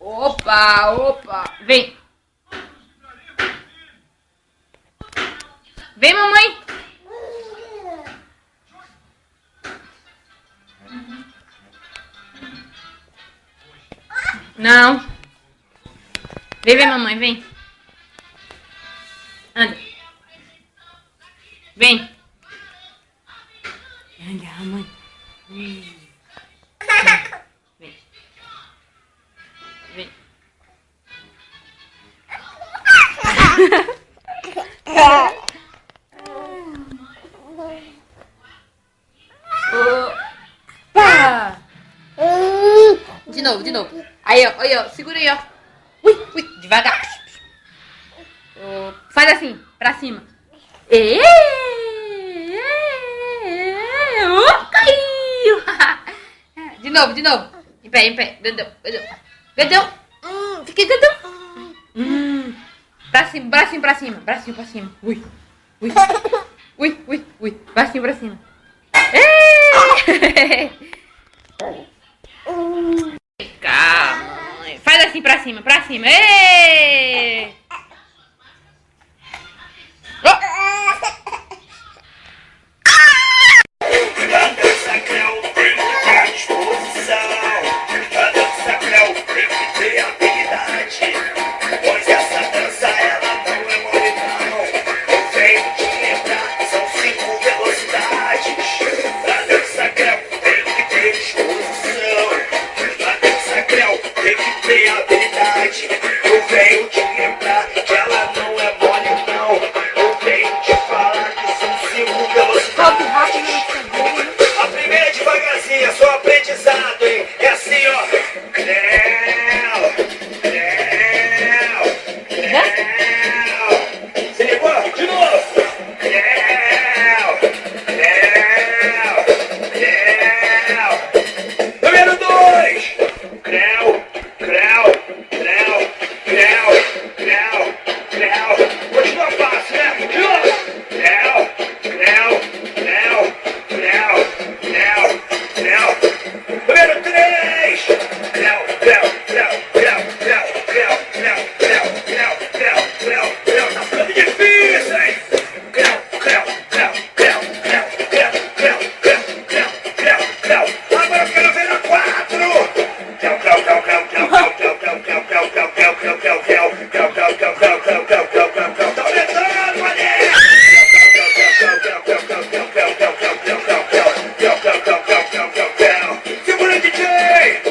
Opa, opa. Vem. Vem, mamãe. Não. Vem, mamãe, vem. Anda. Vem. Anda, mamãe. Vem. Vem. Opa! De novo. Aí, ó, segura aí, ó. Ui, devagar. Faz assim, pra cima. Caiu! De novo. Em pé. Grandão. Fica grandão. Bracinho pra cima. Ui. Bracinho pra cima. Calma. Faz assim pra cima. Eu venho te lembrar que ela não é mole, não. Eu venho te falar que são 5 velocidades. A primeira é devagarzinho, é só aprendizado, hein? É assim, ó. Se ligou? De novo. Número 2. Creu. Continua fácil, né? De novo. Número 3. Tá ficando difícil, hein? Agora eu quero ver a 4. Tá aumentando, mané! Segura, DJ!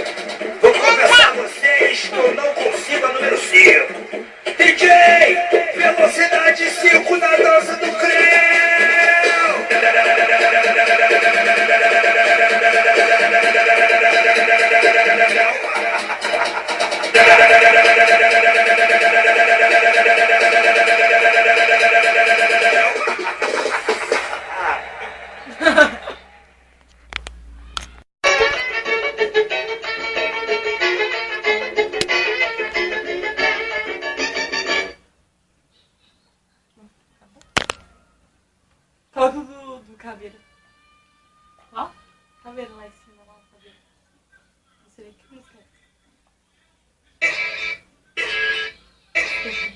Vou confessar a vocês que eu não consigo a número 5. DJ! Velocidade 5 na dança do creu! Coloca do cabelo. Ó, cabelo lá em cima, lá o cabelo. Não sei nem que música é essa.